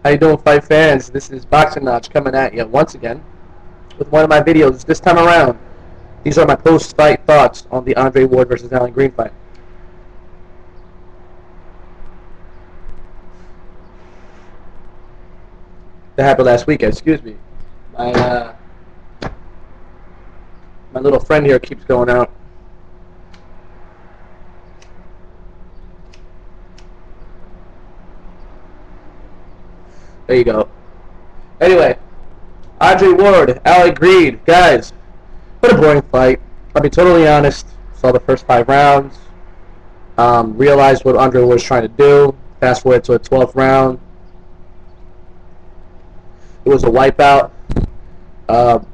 How you doing, fight fans? This is Boxing Notch coming at you once again with one of my videos. This time around, these are my post-fight thoughts on the Andre Ward versus Alan Green fight. That happened last weekend. Excuse me. My little friend here keeps going out. There you go. Anyway, Andre Ward, Alan Green, guys, what a boring fight. I'll be totally honest. Saw the first 5 rounds. Realized what Andre Ward was trying to do. Fast forward to the 12th round. It was a wipeout. What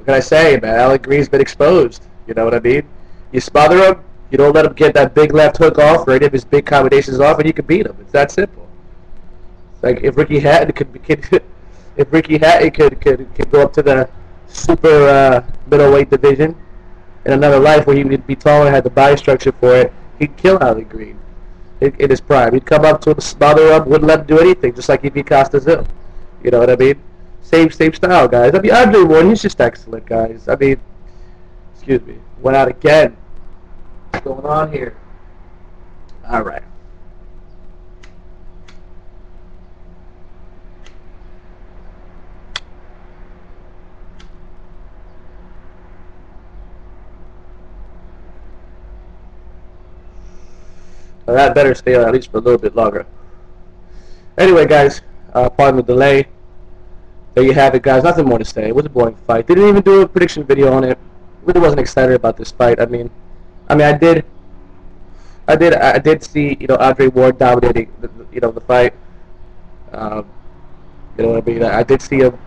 can I say, man? Alan Green's been exposed. You know what I mean? You smother him. You don't let him get that big left hook off or any of his big combinations off, and you can beat him. It's that simple. Like if Ricky Hatton could go up to the super middleweight division in another life where he would be taller and had the body structure for it, he'd kill Alan Green in his prime. He'd come up to him, smother him, wouldn't let him do anything, just like he beat Costa Zil. You know what I mean? Same style, guys. I mean, Andre Ward, he's just excellent, guys. I mean, excuse me, went out again. What's going on here? All right. Well, that better stay on at least for a little bit longer. Anyway, guys, pardon the delay. There you have it, guys. Nothing more to say. It was a boring fight. Didn't even do a prediction video on it. Really wasn't excited about this fight. I mean, I did see, you know, Andre Ward dominating, the fight. You know what I mean? I did see him.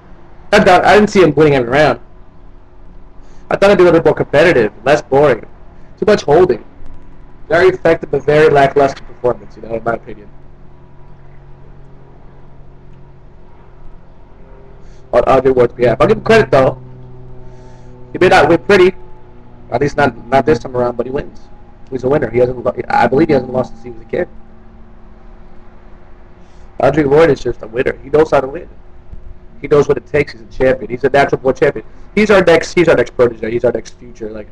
I didn't see him winning every round. I thought it'd be a little bit more competitive, less boring, too much holding. Very effective, but very lackluster performance, you know, in my opinion. On Andre Ward's behalf. I'll give him credit, though. He may not win pretty. At least not this time around, but he wins. He's a winner. I believe he hasn't lost since he was a kid. Andre Ward is just a winner. He knows how to win. He knows what it takes. He's a champion. He's a natural born champion. He's our next protege. He's our next future, like,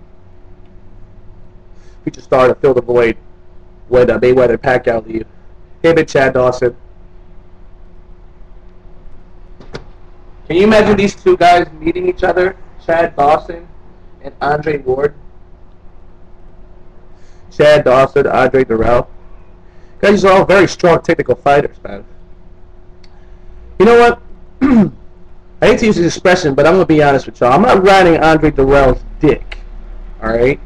future star to fill the void when Mayweather and Pacquiao leave. Him and Chad Dawson. Can you imagine these two guys meeting each other? Chad Dawson and Andre Ward. Chad Dawson, Andre Durrell. Guys, these are all very strong technical fighters, man. You know what? I hate to use this expression, but I'm going to be honest with y'all. I'm not riding Andre Durrell's dick. Alright?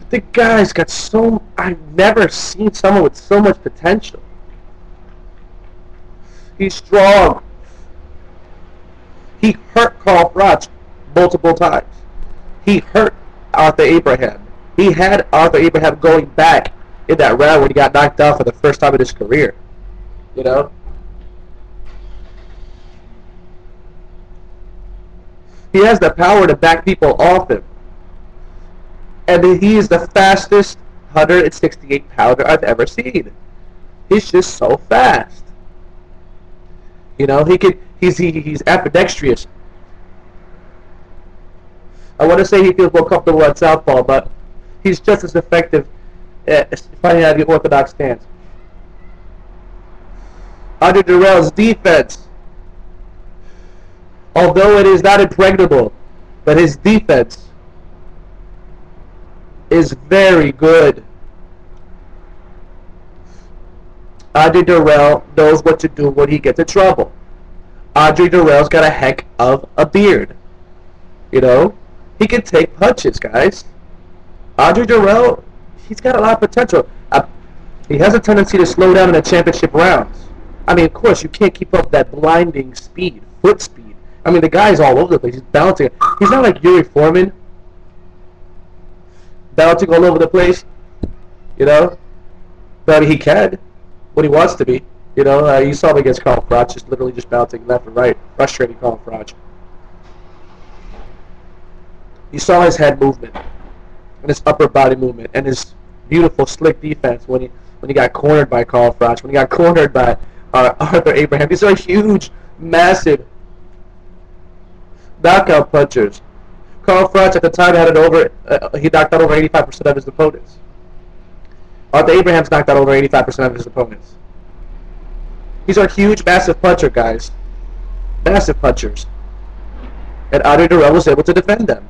The guy's got I've never seen someone with so much potential. He's strong. He hurt Carl Froch multiple times. He hurt Arthur Abraham. He had Arthur Abraham going back in that round when he got knocked out for the first time in his career. You know? He has the power to back people off him. And he is the fastest 168-pounder I've ever seen. He's just so fast. You know, he's ambidextrous. I want to say he feels more comfortable at southpaw, but he's just as effective at finding out the orthodox stance. Andre Durrell's defense, although it is not impregnable, but his defense is very good. Andre Durrell knows what to do when he gets in trouble. Andre Durrell's got a heck of a beard. You know? He can take punches, guys. Andre Durrell, he's got a lot of potential. He has a tendency to slow down in the championship rounds. I mean, of course, you can't keep up that blinding speed, foot speed. I mean, the guy's all over the place. He's bouncing. He's not like Yuri Foreman, bouncing all over the place, you know? But he can, when he wants to be. You know, you saw him against Carl Froch, just literally just bouncing left and right, frustrating Carl Froch. You saw his head movement, and his upper body movement, and his beautiful, slick defense when he got cornered by Carl Froch, when he got cornered by Arthur Abraham. These are huge, massive knockout punchers. Carl Froch at the time had it over. He knocked out over 85% of his opponents. Arthur Abraham's knocked out over 85% of his opponents. These are huge, massive puncher guys. Massive punchers. And Andre Dirrell was able to defend them.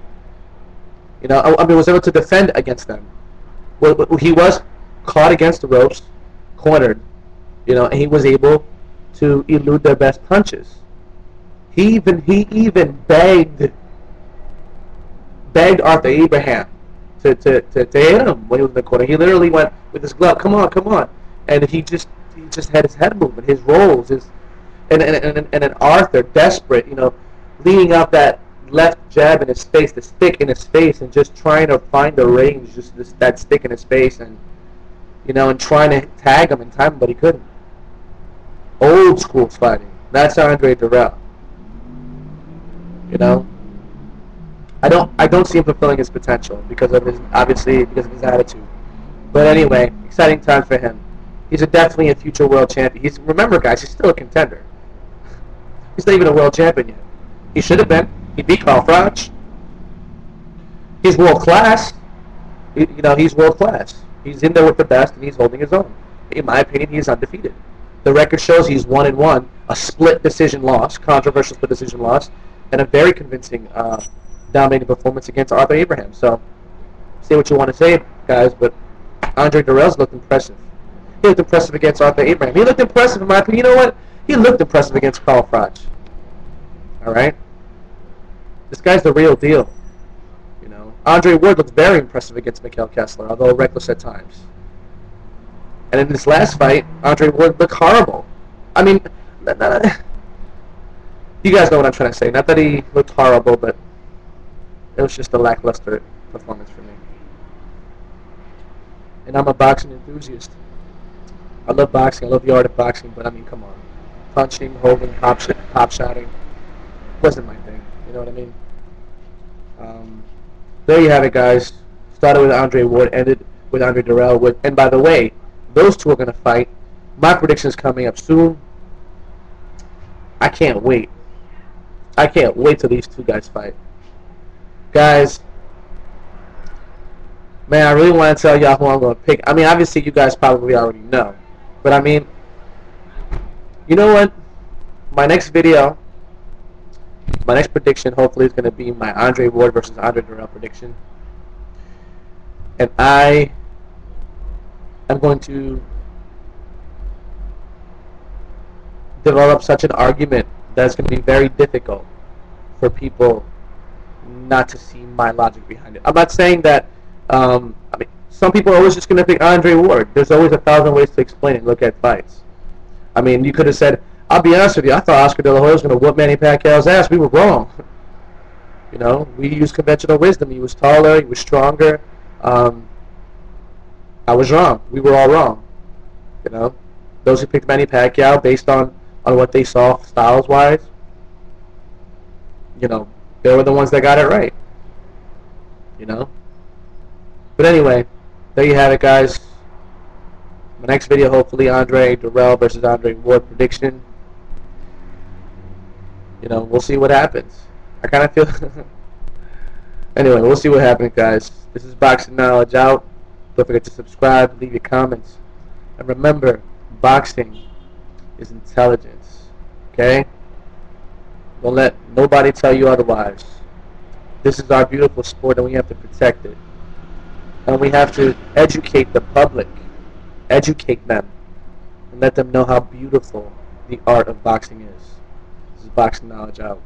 You know, I mean, was able to defend against them. Well, he was caught against the ropes, cornered, you know, and he was able to elude their best punches. He even begged Arthur Abraham to hit him when he was in the corner. He literally went with his glove, come on, and he just had his head moving, his rolls, and then Arthur, desperate, you know, leaning out that left jab in his face, the stick in his face, and just trying to find the range, just that stick in his face, and you know, and trying to tag him and time him, but he couldn't. Old school fighting. That's Andre Dirrell. You know, I don't see him fulfilling his potential because of his attitude. But anyway, exciting time for him. He's definitely a future world champion. Remember, guys, he's still a contender. He's not even a world champion yet. He should have been. He beat Carl Froch. He's world class. You know, he's world class. He's in there with the best, and he's holding his own. In my opinion, he is undefeated. The record shows he's 1-1, a split decision loss, controversial split decision loss, and a very convincing, dominating performance against Arthur Abraham. So, say what you want to say, guys, but Andre Dirrell's looked impressive. He looked impressive against Arthur Abraham. He looked impressive, in my opinion. You know what? He looked impressive against Carl Froch. All right? This guy's the real deal. You know, Andre Ward looked very impressive against Mikhail Kessler, although reckless at times. And in this last fight, Andre Ward looked horrible. I mean, you guys know what I'm trying to say. Not that he looked horrible, but it was just a lackluster performance for me. And I'm a boxing enthusiast. I love boxing. I love the art of boxing, but I mean, come on. Punching, holding, pop shotting wasn't my thing. You know what I mean? There you have it, guys. Started with Andre Ward, ended with Andre Dirrell. And by the way, those two are going to fight. My prediction is coming up soon. I can't wait. I can't wait till these two guys fight. Guys, man, I really want to tell y'all who I'm going to pick. I mean, obviously, you guys probably already know. But I mean, you know what? My next video, my next prediction, hopefully, is going to be my Andre Ward versus Andre Dirrell prediction. And I am going to develop such an argument that it's going to be very difficult for people not to see my logic behind it. I'm not saying that, I mean, some people are always just going to pick Andre Ward. There's always 1,000 ways to explain it and look at fights. I mean, you could have said, I'll be honest with you, I thought Oscar De La Hoya was going to whoop Manny Pacquiao's ass. We were wrong. You know, we used conventional wisdom. He was taller, he was stronger. I was wrong. We were all wrong. You know, those who picked Manny Pacquiao based on what they saw styles-wise, you know, they were the ones that got it right. You know? But anyway, there you have it, guys. My next video, hopefully, Andre Dirrell versus Andre Ward prediction. You know, we'll see what happens. I kind of feel... Anyway, we'll see what happens, guys. This is Boxing Knowledge out. Don't forget to subscribe, leave your comments. And remember, boxing is intelligence. Okay? Don't let nobody tell you otherwise. This is our beautiful sport, and we have to protect it. And we have to educate the public. Educate them. And let them know how beautiful the art of boxing is. This is Boxing Knowledge out.